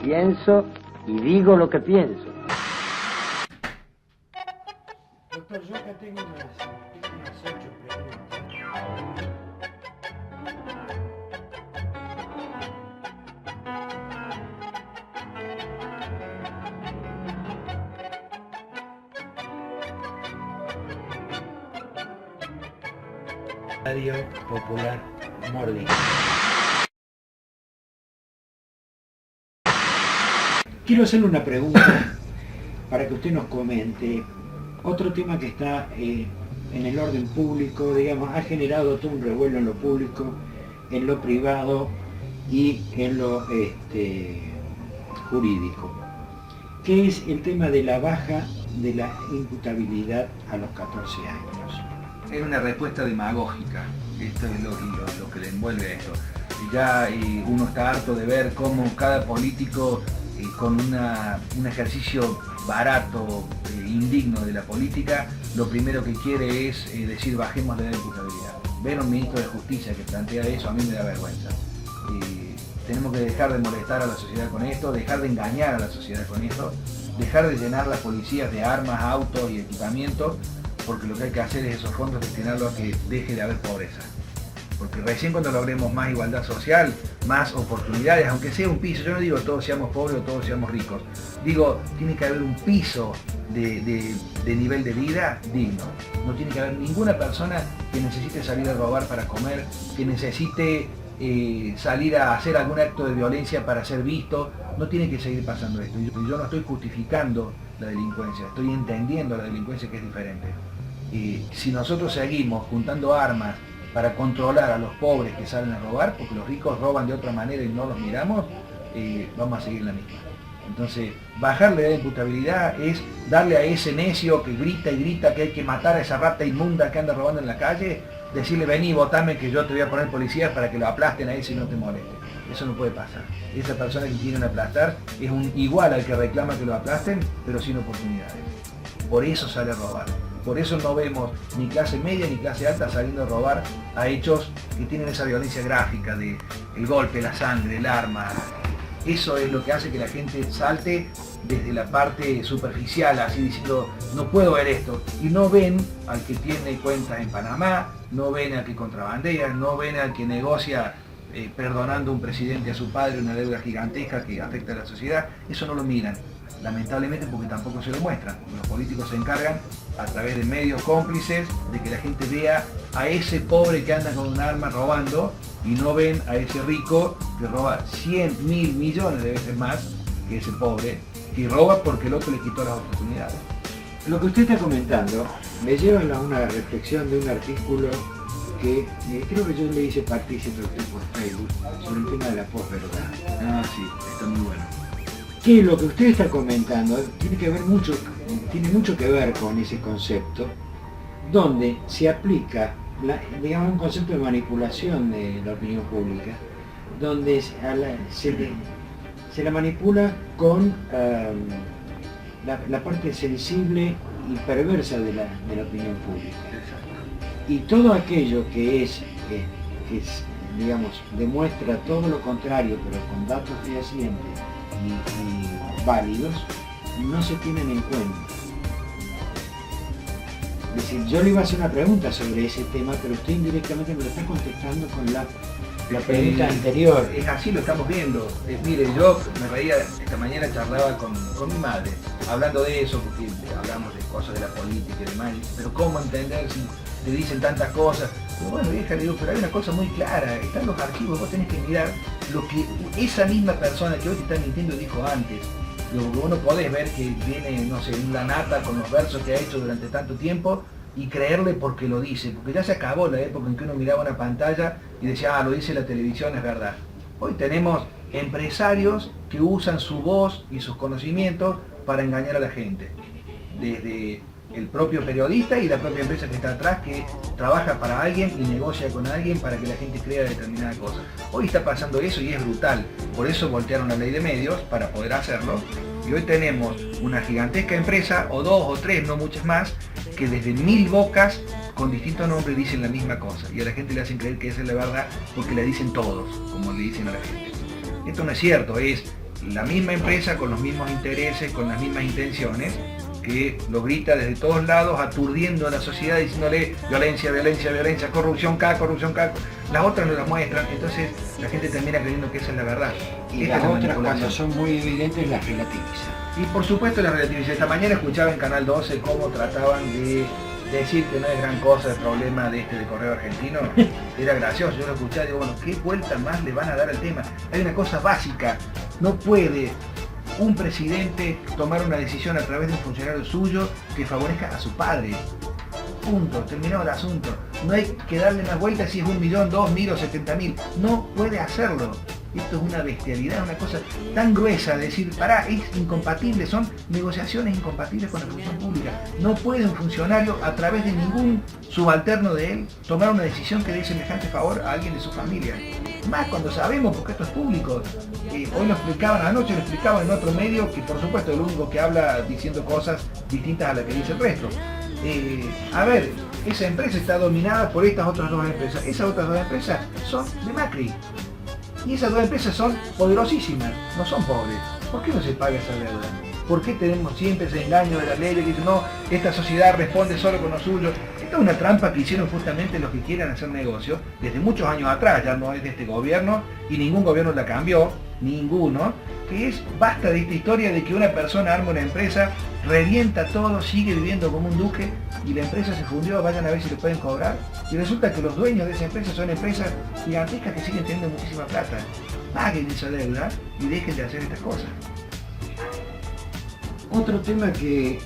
Pienso y digo lo que pienso. Doctor, yo acá tengo unas 8 preguntas. Radio Popular Morning. Quiero hacerle una pregunta para que usted nos comente. Otro tema que está en el orden público, digamos, ha generado todo un revuelo en lo público, en lo privado y en lo jurídico, que es el tema de la baja de la imputabilidad a los 14 años. Es una respuesta demagógica, esto es lo que le envuelve a esto. Ya uno está harto de ver cómo cada político con un ejercicio barato, indigno de la política, lo primero que quiere es decir bajemos la imputabilidad. Ver a un ministro de Justicia que plantea eso a mí me da vergüenza. Tenemos que dejar de molestar a la sociedad con esto, dejar de engañar a la sociedad con esto, dejar de llenar las policías de armas, autos y equipamientos, porque lo que hay que hacer es esos fondos destinarlos a que deje de haber pobreza. Porque recién cuando logremos más igualdad social, más oportunidades, aunque sea un piso, yo no digo todos seamos pobres o todos seamos ricos, digo, tiene que haber un piso de nivel de vida digno. No tiene que haber ninguna persona que necesite salir a robar para comer, que necesite salir a hacer algún acto de violencia para ser visto. No tiene que seguir pasando esto. Yo no estoy justificando la delincuencia, estoy entendiendo la delincuencia, que es diferente. Si nosotros seguimos juntando armas para controlar a los pobres que salen a robar, porque los ricos roban de otra manera y no los miramos, vamos a seguir la misma. Entonces, bajarle la imputabilidad es darle a ese necio que grita y grita que hay que matar a esa rata inmunda que anda robando en la calle, decirle vení, votame que yo te voy a poner policías para que lo aplasten a ese y no te moleste. Eso no puede pasar. Esa persona que quieren aplastar es igual al que reclama que lo aplasten, pero sin oportunidades. Por eso sale a robar. Por eso no vemos ni clase media ni clase alta saliendo a robar a hechos que tienen esa violencia gráfica de el golpe, la sangre, el arma. Eso es lo que hace que la gente salte desde la parte superficial, así diciendo, no puedo ver esto. Y no ven al que tiene cuentas en Panamá, no ven al que contrabandea, no ven al que negocia perdonando a un presidente a su padre una deuda gigantesca que afecta a la sociedad. Eso no lo miran, lamentablemente, porque tampoco se lo muestran. Los políticos se encargan a través de medios cómplices de que la gente vea a ese pobre que anda con un arma robando y no ven a ese rico que roba 100, 1000, millones de veces más que ese pobre, que roba porque el otro le quitó las oportunidades. Lo que usted está comentando me lleva a una reflexión de un artículo que creo que yo le hice partícipe a usted por Facebook sobre el tema de la posverdad. Ah, sí, está muy bueno. Que lo que usted está comentando tiene mucho que ver con ese concepto, donde se aplica, digamos, un concepto de manipulación de la opinión pública, donde se la manipula con la parte sensible y perversa de la opinión pública. Y todo aquello que digamos, demuestra todo lo contrario, pero con datos fehacientes y válidos, no se tienen en cuenta. Es decir, yo le iba a hacer una pregunta sobre ese tema, pero usted indirectamente me lo está contestando con la pregunta anterior. Es así, lo estamos viendo. Mire, yo me reía, esta mañana charlaba con mi madre, hablando de eso, porque hablamos de cosas de la política y demás, pero ¿cómo entender si te dicen tantas cosas? Pero bueno, vieja, le digo, pero hay una cosa muy clara, están los archivos, vos tenés que mirar lo que esa misma persona que hoy te está mintiendo dijo antes. Vos no podés ver que viene, no sé, una nata con los versos que ha hecho durante tanto tiempo y creerle porque lo dice, porque ya se acabó la época en que uno miraba una pantalla y decía, lo dice la televisión, es verdad. Hoy tenemos empresarios que usan su voz y sus conocimientos para engañar a la gente. Desde el propio periodista y la propia empresa que está atrás, que trabaja para alguien y negocia con alguien para que la gente crea determinada cosa. Hoy está pasando eso y es brutal. Por eso voltearon la ley de medios para poder hacerlo. Y hoy tenemos una gigantesca empresa, o dos o tres, no muchas más, que desde 1000 bocas, con distintos nombres, dicen la misma cosa. Y a la gente le hacen creer que esa es la verdad porque la dicen todos, como le dicen a la gente. Esto no es cierto, es la misma empresa con los mismos intereses, con las mismas intenciones, que lo grita desde todos lados, aturdiendo a la sociedad, diciéndole violencia, violencia, violencia, corrupción acá, corrupción acá. Las otras no las muestran, entonces la gente termina creyendo que esa es la verdad. Y Esta las es la otras, cuando manipulación. son muy evidentes, las relativiza. Y por supuesto la relativización. Esta mañana escuchaba en Canal 12 cómo trataban de decir que no es gran cosa el problema de Correo Argentino. Era gracioso, yo lo escuchaba y digo, bueno, ¿qué vuelta más le van a dar al tema? Hay una cosa básica, no puede un presidente tomar una decisión a través de un funcionario suyo que favorezca a su padre. Punto, terminado el asunto. No hay que darle más vueltas si es 1.000.000, 2.000 o 70.000. No puede hacerlo. Esto es una bestialidad, una cosa tan gruesa de decir, pará, es incompatible, son negociaciones incompatibles con la función pública. No puede un funcionario, a través de ningún subalterno de él, tomar una decisión que dé semejante favor a alguien de su familia. Más cuando sabemos, porque esto es público. Hoy lo explicaban, anoche lo explicaban en otro medio, que por supuesto es el único que habla diciendo cosas distintas a las que dice el resto. A ver, esa empresa está dominada por estas otras dos empresas. Esas otras dos empresas son de Macri. Y esas dos empresas son poderosísimas, no son pobres. ¿Por qué no se paga esa deuda? ¿Por qué tenemos siempre ese engaño de la ley de que dicen, no, esta sociedad responde solo con lo suyo? Esta es una trampa que hicieron justamente los que quieran hacer negocio desde muchos años atrás, ya no es de este gobierno, y ningún gobierno la cambió, ninguno, que es, basta de esta historia de que una persona arma una empresa, revienta todo, sigue viviendo como un duque, y la empresa se fundió, vayan a ver si le pueden cobrar, y resulta que los dueños de esa empresa son empresas gigantescas que siguen teniendo muchísima plata. Paguen esa deuda y dejen de hacer estas cosas. Otro tema que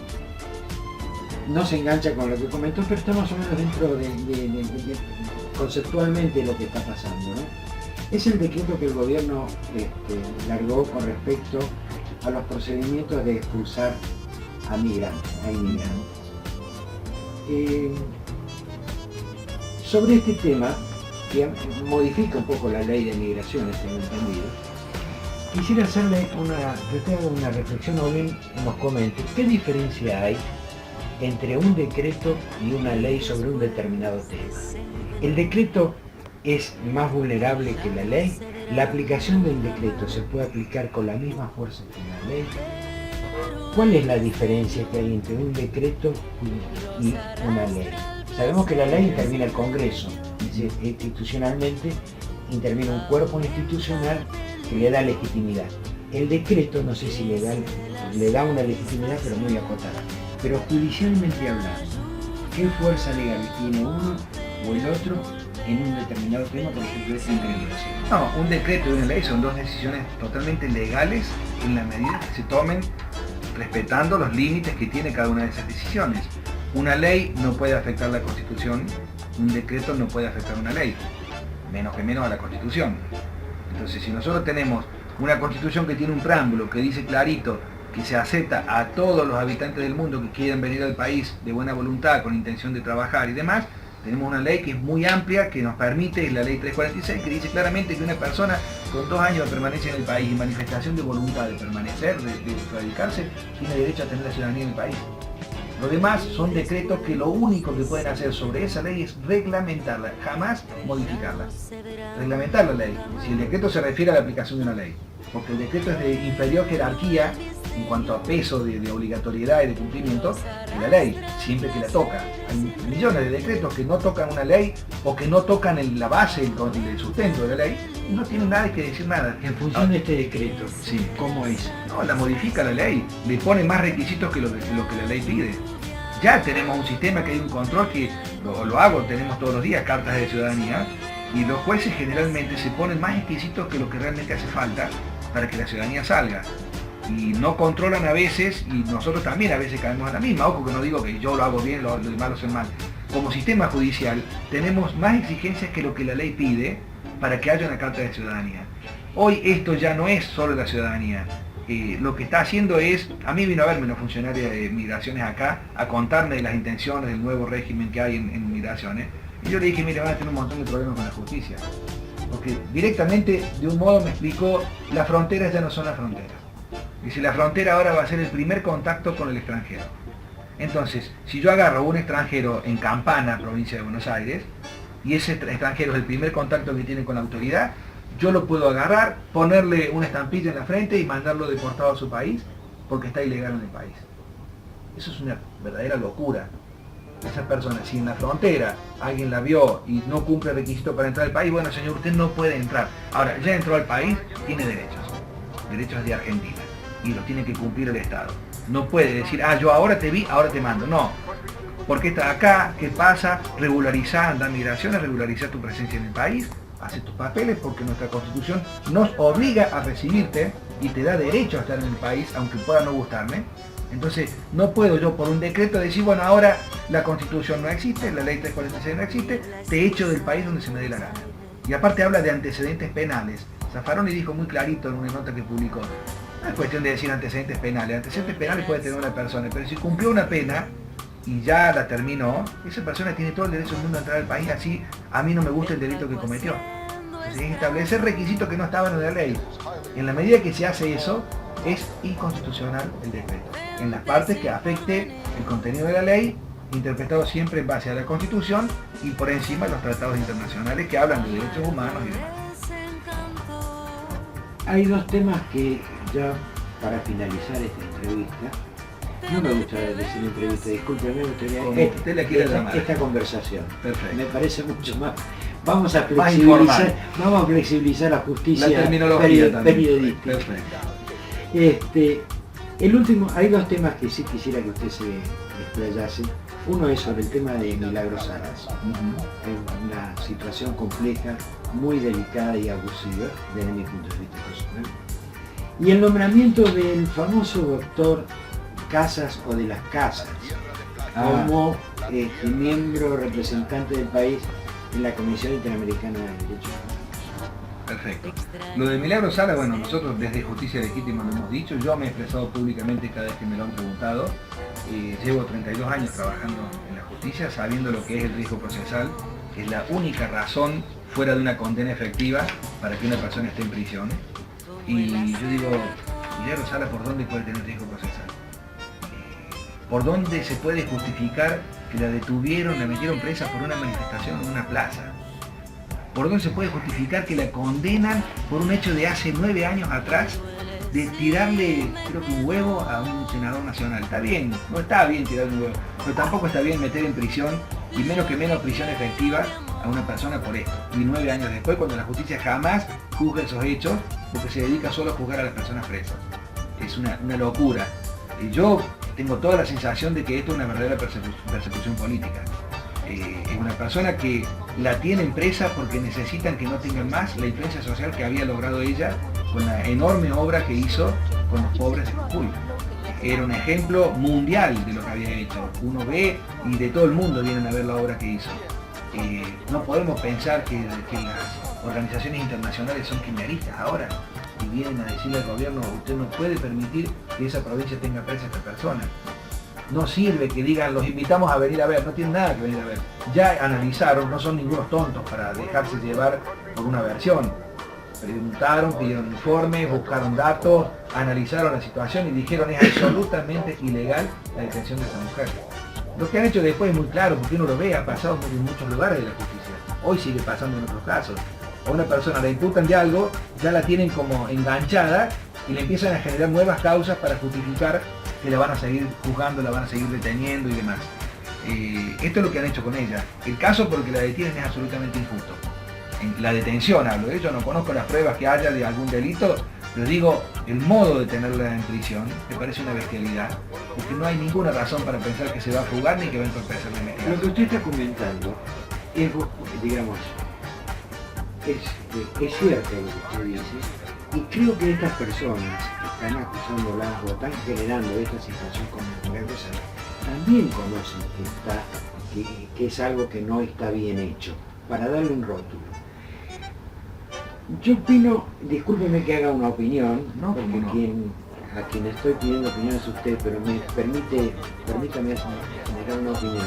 no se engancha con lo que comentó, pero está más o menos dentro de conceptualmente lo que está pasando, ¿no? Es el decreto que el gobierno largó con respecto a los procedimientos de expulsar a migrantes, a inmigrantes. Sobre este tema, que modifica un poco la ley de migraciones, tengo entendido, quisiera hacerle que usted haga una reflexión o bien nos comente qué diferencia hay entre un decreto y una ley sobre un determinado tema. El decreto es más vulnerable que la ley. La aplicación del decreto se puede aplicar con la misma fuerza que la ley. ¿Cuál es la diferencia que hay entre un decreto y una ley? Sabemos que la ley interviene el Congreso, es decir, institucionalmente interviene un cuerpo institucional que le da legitimidad. El decreto, no sé si le da una legitimidad, pero muy acotada. Pero judicialmente hablando, ¿qué fuerza legal tiene uno o el otro en un determinado tema, por ejemplo, esta migración? No, un decreto y una ley son dos decisiones totalmente legales en la medida que se tomen respetando los límites que tiene cada una de esas decisiones. Una ley no puede afectar la Constitución, un decreto no puede afectar una ley, menos que menos a la Constitución. Entonces, si nosotros tenemos una Constitución que tiene un preámbulo que dice clarito que se acepta a todos los habitantes del mundo que quieran venir al país de buena voluntad, con intención de trabajar y demás, tenemos una ley que es muy amplia, que nos permite, es la ley 346, que dice claramente que una persona con 2 años de permanencia en el país y manifestación de voluntad de permanecer, de radicarse, tiene derecho a tener la ciudadanía en el país. Lo demás son decretos que lo único que pueden hacer sobre esa ley es reglamentarla, jamás modificarla. Reglamentar la ley, si el decreto se refiere a la aplicación de una ley, porque el decreto es de inferior jerarquía en cuanto a peso de obligatoriedad y de cumplimiento de la ley, siempre que la toca. Hay millones de decretos que no tocan una ley o que no tocan la base, el sustento de la ley, y no tienen nada que decir nada. En función de este decreto, sí. ¿Cómo es? No, la modifica la ley, le pone más requisitos que lo que la ley pide. Ya tenemos un sistema que hay un control que tenemos todos los días, cartas de ciudadanía, y los jueces generalmente se ponen más exquisitos que lo que realmente hace falta para que la ciudadanía salga. Y no controlan a veces, y nosotros también a veces caemos a la misma. Ojo que no digo que yo lo hago bien, los demás lo hacen mal. Como sistema judicial tenemos más exigencias que lo que la ley pide para que haya una carta de ciudadanía. Hoy esto ya no es solo la ciudadanía. Lo que está haciendo es, a mí vino a verme una funcionaria de migraciones acá, a contarme de las intenciones del nuevo régimen que hay en migraciones. Y yo le dije, mire, van a tener un montón de problemas con la justicia. Porque directamente, de un modo me explicó, las fronteras ya no son las fronteras. Dice, la frontera ahora va a ser el primer contacto con el extranjero. Entonces, si yo agarro a un extranjero en Campana, provincia de Buenos Aires, y ese extranjero es el primer contacto que tiene con la autoridad, yo lo puedo agarrar, ponerle una estampilla en la frente y mandarlo deportado a su país porque está ilegal en el país. Eso es una verdadera locura. Esa persona, si en la frontera alguien la vio y no cumple el requisito para entrar al país, bueno, señor, usted no puede entrar. Ahora, ya entró al país, tiene derechos de Argentina, y los tiene que cumplir el Estado. No puede decir, yo ahora te vi, ahora te mando. No, porque está acá, ¿qué pasa? Regularizar, anda a migraciones, regularizar tu presencia en el país, hace tus papeles, porque nuestra Constitución nos obliga a recibirte y te da derecho a estar en el país, aunque pueda no gustarme. Entonces, no puedo yo por un decreto decir, bueno, ahora la Constitución no existe, la Ley 346 no existe, te echo del país donde se me dé la gana. Y aparte habla de antecedentes penales. Zaffaroni dijo muy clarito en una nota que publicó, no es cuestión de decir antecedentes penales puede tener una persona, pero si cumplió una pena y ya la terminó, esa persona tiene todo el derecho del mundo a entrar al país, así a mí no me gusta el delito que cometió. Entonces, establecer requisitos que no estaban en la ley. En la medida que se hace eso, es inconstitucional el decreto, en las partes que afecte el contenido de la ley, interpretado siempre en base a la Constitución y por encima de los tratados internacionales que hablan de derechos humanos y demás. Hay dos temas que ya para finalizar esta entrevista, no me gusta decir entrevista, discúlpeme, me gustaría usted la quiere llamar. Esta conversación. Perfecto. Me parece mucho más. Vamos a flexibilizar la justicia la terminología periodística. Perfecto. El último, hay dos temas que sí quisiera que usted se explayase. Uno es sobre el tema de Milagros Salas. Una situación compleja, muy delicada y abusiva desde mi punto de vista personal. Y el nombramiento del famoso doctor Casas o de las Casas como miembro representante del país en la Comisión Interamericana de Derechos Humanos. Perfecto. Lo de Milagros Salas, bueno, nosotros desde Justicia Legítima lo hemos dicho, yo me he expresado públicamente cada vez que me lo han preguntado. Llevo 32 años trabajando en la justicia, sabiendo lo que es el riesgo procesal, que es la única razón fuera de una condena efectiva para que una persona esté en prisión. Y yo digo, Milagros Salas, ¿por dónde puede tener riesgo procesal? ¿Por dónde se puede justificar que la detuvieron, la metieron presa por una manifestación en una plaza? ¿Por dónde se puede justificar que la condenan por un hecho de hace 9 años atrás de tirarle, creo que un huevo a un senador nacional? Está bien, no está bien tirarle un huevo, pero tampoco está bien meter en prisión, y menos prisión efectiva, a una persona por esto. Y 9 años después, cuando la justicia jamás juzga esos hechos, porque se dedica solo a juzgar a las personas presas. Es una locura. Y yo tengo toda la sensación de que esto es una verdadera persecución política. Es una persona que la tienen presa porque necesitan que no tengan más la influencia social que había logrado ella con la enorme obra que hizo con los pobres de Jujuy. Era un ejemplo mundial de lo que había hecho. Uno ve y de todo el mundo vienen a ver la obra que hizo. No podemos pensar que las organizaciones internacionales son kirchneristas ahora y vienen a decirle al gobierno, usted no puede permitir que esa provincia tenga presa a esta persona. No sirve que digan, los invitamos a venir a ver, no tienen nada que venir a ver. Ya analizaron, no son ningunos tontos para dejarse llevar por una versión. Preguntaron, pidieron informes, buscaron datos, analizaron la situación y dijeron es absolutamente ilegal la detención de esa mujer. Lo que han hecho después es muy claro, porque uno lo ve, ha pasado en muchos lugares de la justicia. Hoy sigue pasando en otros casos. A una persona le imputan de algo, ya la tienen como enganchada y le empiezan a generar nuevas causas para justificar que la van a seguir juzgando, la van a seguir deteniendo y demás. Esto es lo que han hecho con ella. El caso porque la detienen es absolutamente injusto. En la detención hablo, yo no conozco las pruebas que haya de algún delito, pero digo, el modo de tenerla en prisión me parece una bestialidad, porque no hay ninguna razón para pensar que se va a fugar ni que va a entorpecer la investigación. Lo que usted está comentando es, digamos, es cierto lo que usted dice, y creo que estas personas que están acusándolas o están generando esta situación con Milagros Salas también conocen que es algo que no está bien hecho, para darle un rótulo. Yo opino, discúlpeme que haga una opinión, No, porque no. a quien estoy pidiendo opinión es usted, pero permítame generar una opinión.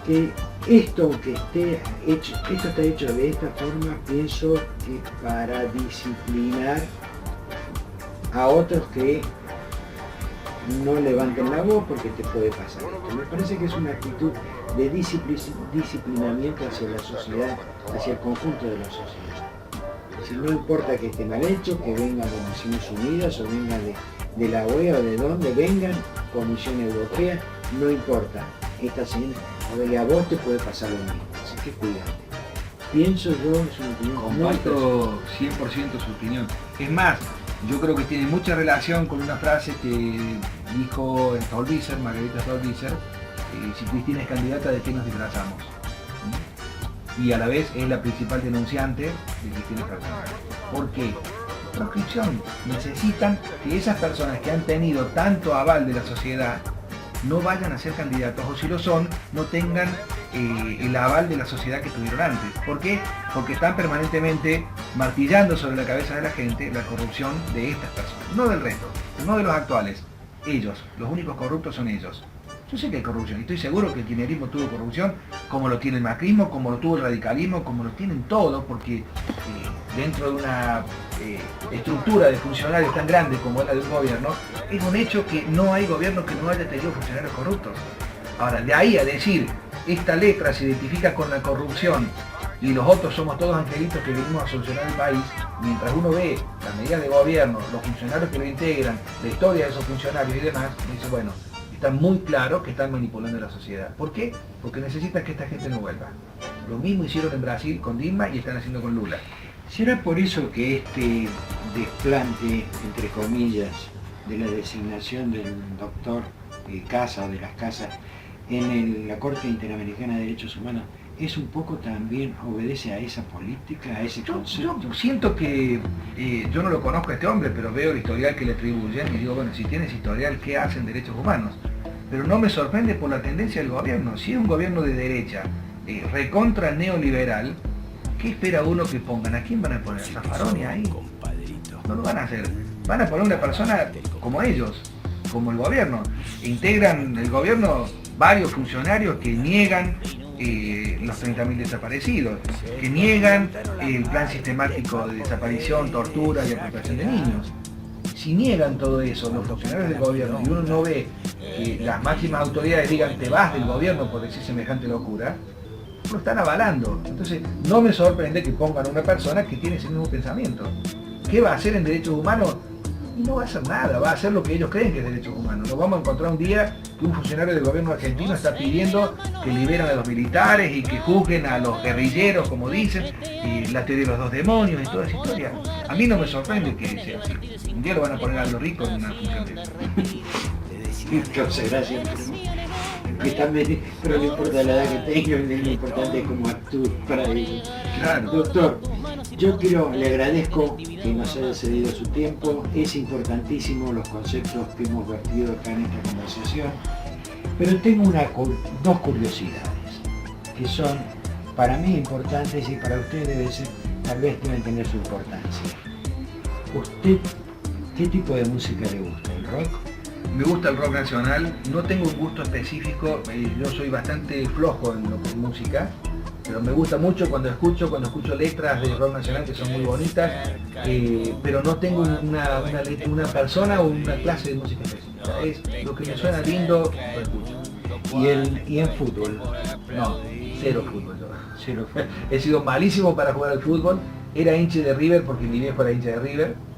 Que esto, aunque esté hecho, esto está hecho de esta forma, pienso que para disciplinar a otros que no levanten la voz porque te puede pasar esto. Me parece que es una actitud de disciplinamiento hacia la sociedad, hacia el conjunto de la sociedad. Si no importa que esté mal hecho, que vengan de Naciones Unidas o vengan de la OEA o de donde vengan, Comisión Europea, no importa. Esta señora, a vos te puede pasar lo mismo, así que cuidate. Pienso yo, es una opinión Comparto 100% su opinión. Es más, yo creo que tiene mucha relación con una frase que dijo Stolbizer, Margarita Stolbizer, si Cristina es candidata, ¿de qué nos disfrazamos? Y a la vez es la principal denunciante de Cristina Fernández. ¿Por qué? Proscripción. Necesitan que esas personas que han tenido tanto aval de la sociedad no vayan a ser candidatos, o si lo son, no tengan el aval de la sociedad que tuvieron antes. ¿Por qué? Porque están permanentemente martillando sobre la cabeza de la gente la corrupción de estas personas, no del resto, no de los actuales. Ellos, los únicos corruptos son ellos. Yo sé que hay corrupción y estoy seguro que el kirchnerismo tuvo corrupción, como lo tiene el macrismo, como lo tuvo el radicalismo, como lo tienen todos, porque dentro de una estructura de funcionarios tan grande como es la de un gobierno, es un hecho que no hay gobierno que no haya tenido funcionarios corruptos. Ahora, de ahí a decir, esta letra se identifica con la corrupción y los otros somos todos angelitos que venimos a solucionar el país, mientras uno ve las medidas de gobierno, los funcionarios que lo integran, la historia de esos funcionarios y demás, dice, bueno, está muy claro que están manipulando la sociedad. ¿Por qué? Porque necesitan que esta gente no vuelva. Lo mismo hicieron en Brasil con Dilma y están haciendo con Lula. ¿Será por eso que este desplante, entre comillas, de la designación del doctor Casa o de las Casas en la Corte Interamericana de Derechos Humanos es un poco también, obedece a esa política, a ese concepto? Yo siento que, yo no lo conozco a este hombre, pero veo el historial que le atribuyen y digo, bueno, si tienes historial, ¿qué hacen derechos humanos? Pero no me sorprende por la tendencia del gobierno. Si es un gobierno de derecha, recontra neoliberal, ¿qué espera uno que pongan? ¿A quién van a poner? ¿Zaffaroni ahí? No lo van a hacer. Van a poner una persona como ellos, como el gobierno. Integran el gobierno varios funcionarios que niegan los 30.000 desaparecidos, que niegan el plan sistemático de desaparición, tortura y apropiación de niños. Si niegan todo eso los funcionarios del gobierno y uno no ve que las máximas autoridades digan te vas del gobierno por decir semejante locura, lo están avalando. Entonces no me sorprende que pongan a una persona que tiene ese mismo pensamiento. ¿Qué va a hacer en derechos humanos? Y no va a hacer nada, va a hacer lo que ellos creen que es derechos humanos. Nos vamos a encontrar un día que un funcionario del gobierno argentino está pidiendo que liberen a los militares y que juzguen a los guerrilleros, como dicen, y la teoría de los dos demonios y toda esa historia. A mí no me sorprende que sea así. Un día lo van a poner a los ricos en una función de eso. Causa gracia, pero no importa la edad que tenga, lo importante es cómo actúe para ello. Claro. Doctor, yo le agradezco que nos haya cedido su tiempo, es importantísimo los conceptos que hemos vertido acá en esta conversación, pero tengo dos curiosidades que son para mí importantes y para usted tal vez deben tener su importancia. ¿Usted qué tipo de música le gusta? ¿El rock? Me gusta el rock nacional, no tengo un gusto específico, yo soy bastante flojo en lo que es música, pero me gusta mucho cuando escucho letras de rock nacional que son muy bonitas, pero no tengo una persona o una clase de música específica, es lo que me suena lindo, lo escucho. ¿Y en fútbol? No, cero fútbol. Cero. He sido malísimo para jugar al fútbol, era hincha de River porque mi viejo era hincha de River.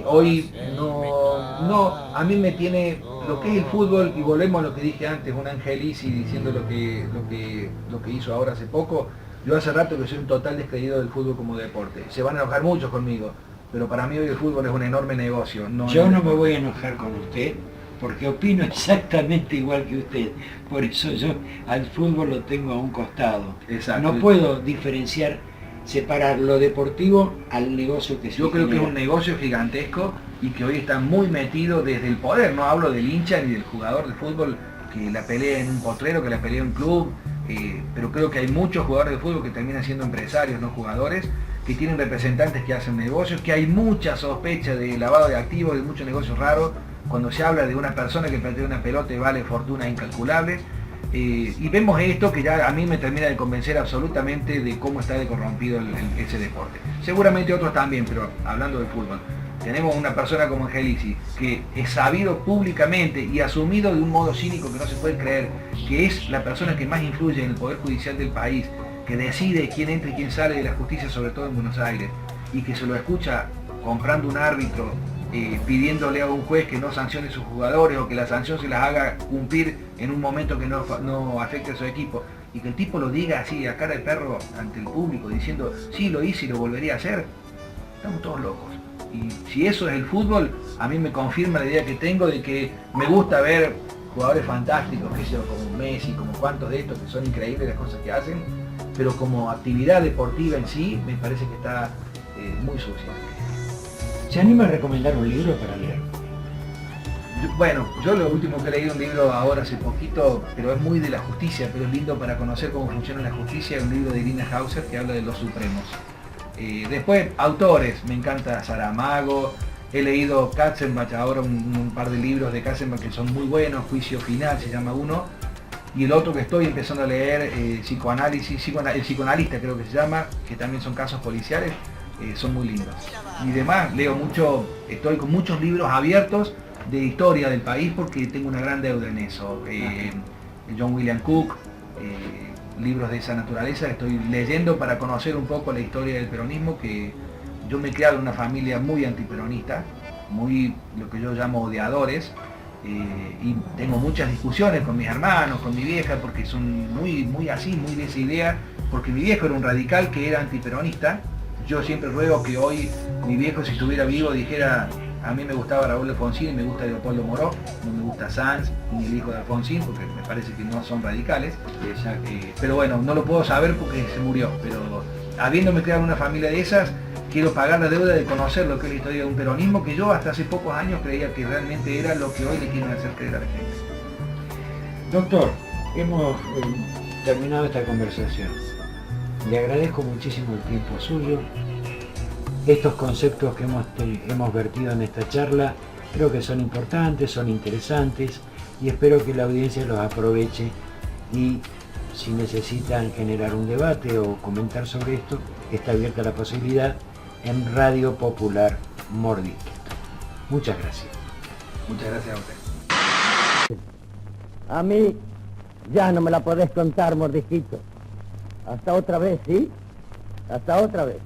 Hoy no, a mí me tiene lo que es el fútbol, y volvemos a lo que dije antes, un Angelici diciendo lo que hizo ahora hace poco. Yo hace rato que soy un total descreído del fútbol como deporte. Se van a enojar muchos conmigo, pero para mí hoy el fútbol es un enorme negocio. Yo no me voy a enojar con usted, porque opino exactamente igual que usted. Por eso yo al fútbol lo tengo a un costado. Exacto. No puedo separar lo deportivo al negocio que se Yo creo que es genera. un negocio gigantesco y que hoy está muy metido desde el poder. No hablo del hincha ni del jugador de fútbol que la pelea en un potrero, que la pelea en un club, pero creo que hay muchos jugadores de fútbol que terminan siendo empresarios, no jugadores, que tienen representantes que hacen negocios, que hay mucha sospecha de lavado de activos, de muchos negocios raros, cuando se habla de una persona que patea una pelota y vale fortunas incalculables. Y vemos esto que ya a mí me termina de convencer absolutamente de cómo está de corrompido ese deporte. Seguramente otros también, pero hablando del fútbol. Tenemos una persona como Angelici, que es sabido públicamente y asumido de un modo cínico que no se puede creer, que es la persona que más influye en el Poder Judicial del país, que decide quién entra y quién sale de la justicia, sobre todo en Buenos Aires, y que se lo escucha comprando un árbitro, pidiéndole a un juez que no sancione a sus jugadores o que la sanción se las haga cumplir en un momento que no afecte a su equipo, y que el tipo lo diga así a cara de perro ante el público diciendo sí lo hice y lo volvería a hacer, estamos todos locos. Y si eso es el fútbol, a mí me confirma la idea que tengo de que me gusta ver jugadores fantásticos, que sea como Messi, como cuantos de estos que son increíbles las cosas que hacen, pero como actividad deportiva en sí me parece que está muy sucia. ¿Se anima a recomendar un libro para leer? Bueno, yo lo último que he leído un libro ahora hace poquito, pero es muy de la justicia, pero es lindo para conocer cómo funciona la justicia, un libro de Irina Hauser que habla de los supremos. Después, autores, me encanta Saramago, he leído Katzenbach, ahora un par de libros de Katzenbach que son muy buenos, Juicio Final se llama uno, y el otro que estoy empezando a leer, Psicoanálisis, el psicoanalista creo que se llama, que también son casos policiales, son muy lindos. Y demás, leo mucho, estoy con muchos libros abiertos de historia del país porque tengo una gran deuda en eso. John William Cook, libros de esa naturaleza, estoy leyendo para conocer un poco la historia del peronismo, que yo me he criado en una familia muy antiperonista, muy lo que yo llamo odiadores, y tengo muchas discusiones con mis hermanos, con mi vieja, porque son muy así, muy de esa idea, porque mi viejo era un radical que era antiperonista. Yo siempre ruego que hoy mi viejo, si estuviera vivo, dijera: a mí me gustaba Raúl Alfonsín y me gusta Leopoldo Moró, no me gusta Sanz ni el hijo de Alfonsín, porque me parece que no son radicales, pero bueno, no lo puedo saber porque se murió, pero habiéndome criado en una familia de esas, quiero pagar la deuda de conocer lo que es la historia de un peronismo que yo hasta hace pocos años creía que realmente era lo que hoy le quieren hacer creer a la gente. Doctor, hemos terminado esta conversación. Le agradezco muchísimo el tiempo suyo. Estos conceptos que hemos vertido en esta charla creo que son importantes, son interesantes, y espero que la audiencia los aproveche, y si necesitan generar un debate o comentar sobre esto, está abierta la posibilidad en Radio Popular Mordisquito. Muchas gracias. Muchas gracias a usted. A mí ya no me la podés contar, Mordisquito. Hasta otra vez, ¿sí? Hasta otra vez.